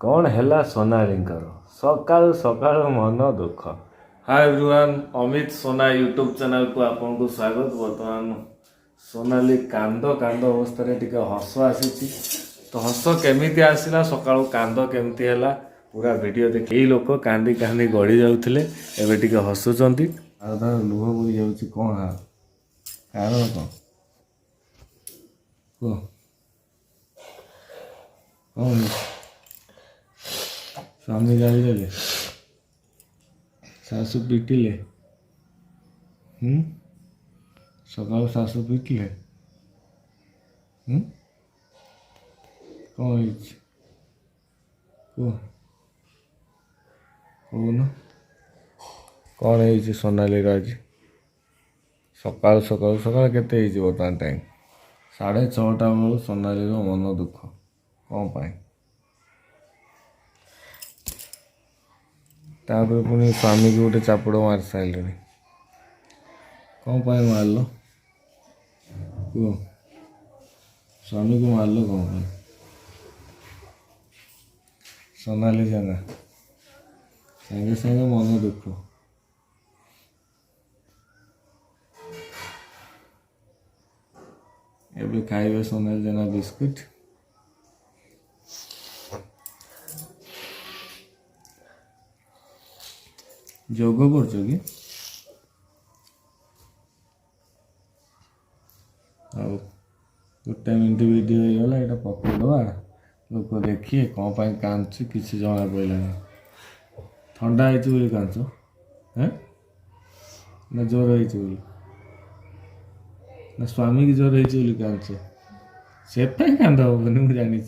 कौन है सोनालींकर सकाळु सकाळु मन दुख। हाय एवरीवन, अमित सोना यूट्यूब चैनल को आपको स्वागत। बर्तमान सोनाली कांद कांद अवस्था टिके हस आसी तो हस केमिति आसला सकाळु कांद केमिति हैला पूरा वीडियो देख। यही लोक कांदी कांदी गड़ी जाउथिले एबे टिके हसुचंती आ तार लुह बुई जाउची। कोन हा कारण कोन को कोन स्वामी गाड़ी सासू पिटिले सकाल सासू पिटिले कौन कौन कौन है सोनाली आज सकाल सकाल सकाल केते बर्तमान टाइम 6:30 बेलू सोनाली मन दुख कौन पाई तापर पुणी स्वामी की गोटे चापुड़ मार सारे कौन पाई मारल कह स्वामी को मारल कौन पाई सोनाली जाना सागे सागे मन दुख एबे खाइबे सोनाली जाना बिस्कुट जोग कर कि गोटे मिनट वीडियो होगा यहाँ पकड़वा लोक देखिए कौन पाई कांदुच किसी जना पड़ा ठंडा होती कांच ना जोर होती ना स्वामी की जोर होती कांच से कांद हेनी मुझे जानी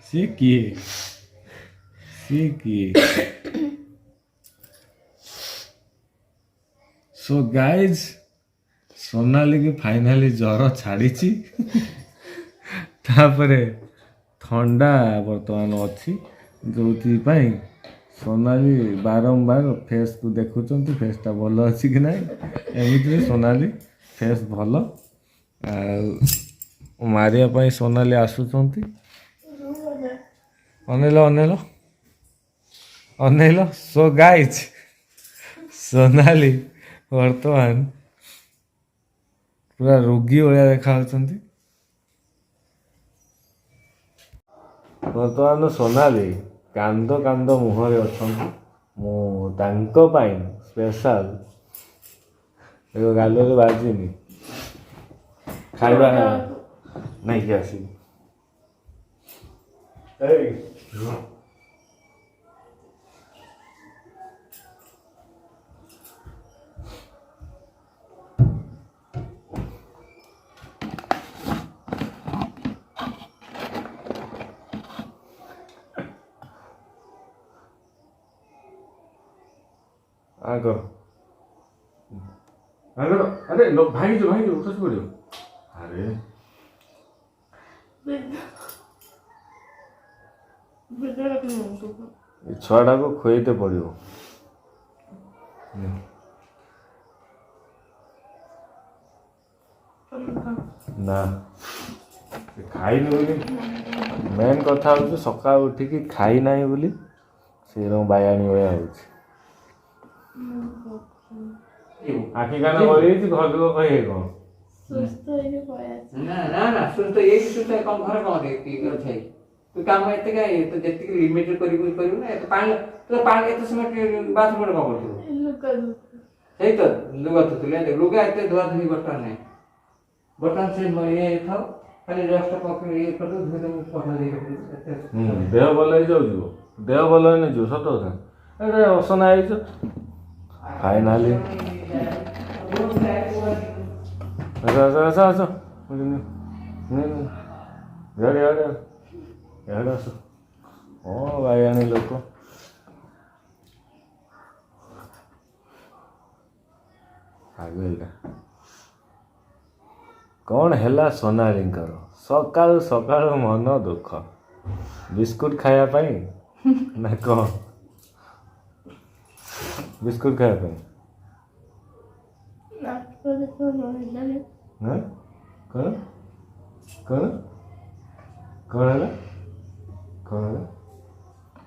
सी किए सो गाइज सोनाली की फाइनाली ज्वर छाड़ी तापरे ठंडा बर्तमान अच्छी जो सोनाली बारंबार फेस को देखुंत फेसटा भल अच्छी कि ना एमती सोनाली फेस भल मारिया सोनाली आसुंच अनेल अनेल अनेल सो गाइज सोनाली बर्तमान पूरा रोगी भाया देखा बर्तमान सोनाली कांद कांद मुहरे अच्छा स्पेशल गाल बाजिनी खाइबा नहीं कि आस आगर आगर अरे लो भाई जो उठ पड़ो अरे छुआटा को खुएते पड़ो ना खाई मेन कथा हूँ सका उठिकी खाई ना बोली से बायाणी भाया हो आखि कान गली घर लोग कहे कौन सुस्त ना ना ना सुस्त ये सुस्त कम घर कौन देखती है तू काम एते का तो जति लिमिटेड करू ना तो पानी तो पानी एते समय बाथरूम में कौन करतो लुका सही तो लुगा तो तुले लुगा एते धुआ धुई बटन नहीं बटन से मैं ये था खाली जस्ट पकड़ ये कर दो धुई दो पकड़ दे एते देह भल हो जाउ देह भल होने जो सत था अरे असना आइछ फाइनली अच्छा ओ भाई लोक कौन है सोनालींकर सकाळु सकाळु मन दुख बिस्कुट खाया ना कौन बिस्कुट खाया कौन कौन कौन है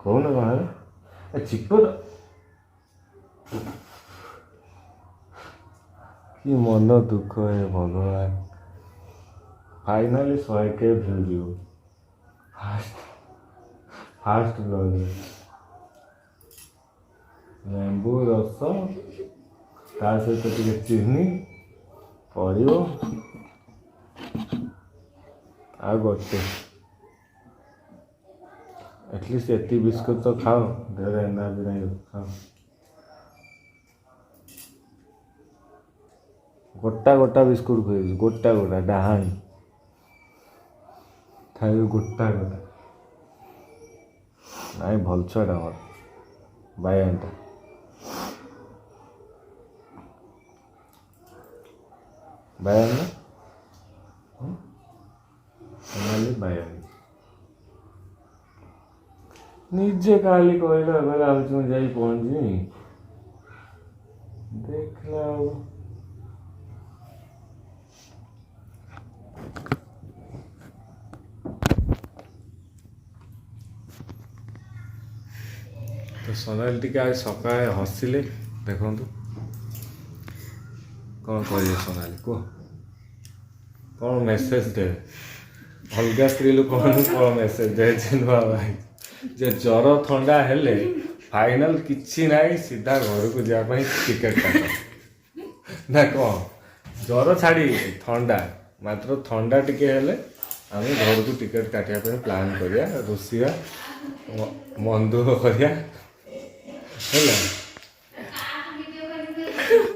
କହୁନ କଣ ହେଲା ଏ ଚିପର କି ମନ ଦୁଃଖ ହେ ଭଗବାନ। ଫାଇନାଲି 100K ଭିଉ ଯିବ ଫାଷ୍ଟ ବ୍ଲଗରେ। ଲେମ୍ବୁ ରସ ତା ସହିତ ଟିକେ ଚିନି ପଡ଼ିବ ଆଉ ଗୋଟେ ଏଟଲିଷ୍ଟ ଏତିକି ବିସ୍କୁଟ୍ ତ ଖାଅ, ଦେହରେ ଏନର୍ଜି ନାହିଁ ଖାଅ। ଗୋଟା ଗୋଟା ବିସ୍କୁଟ୍ ଖୁଆଇବି, ଗୋଟା ଗୋଟା ଡାହାଣି ଖାଇବି ଗୋଟା ଗୋଟା। ନାଇଁ ଭଲ ଛୁଆଟା ମୋର ବାୟାଣଟା। ବାୟାଣ ନା ସୋନାଲି ବାୟାଣୀ ନିଜେ କାଲି କହିଲା ଭାବୁଛି ମୁଁ ଯାଇ ପହଞ୍ଚିବି, ଦେଖିଲା ଆଉ ତ ସୋନାଲି ଟିକେ ଆଜି ସକାଳେ ହସିଲେ ଦେଖନ୍ତୁ। କ'ଣ କହିବେ ସୋନାଲି କୁହ, କ'ଣ ମେସେଜ ଦେବେ ଅଲଗା ସ୍ତ୍ରୀ ଲୋକମାନଙ୍କୁ, କ'ଣ ମେସେଜ ଦେବେ ନୂଆ ଭାଇ ଯେ ଜ୍ୱର ଥଣ୍ଡା ହେଲେ ଫାଇନାଲ କିଛି ନାହିଁ ସିଧା ଘରକୁ ଯିବା ପାଇଁ ଟିକେଟ୍ କାଟ ନା କ'ଣ? ଜ୍ୱର ଛାଡ଼ି ଥଣ୍ଡା, ମାତ୍ର ଥଣ୍ଡା ଟିକେ ହେଲେ ଆମେ ଘରକୁ ଟିକେଟ୍ କାଟିବା ପାଇଁ ପ୍ଲାନ୍ କରିବା, ରୋଷିବା, ମନ ଦୁଃଖ କରିବା ହେଲା।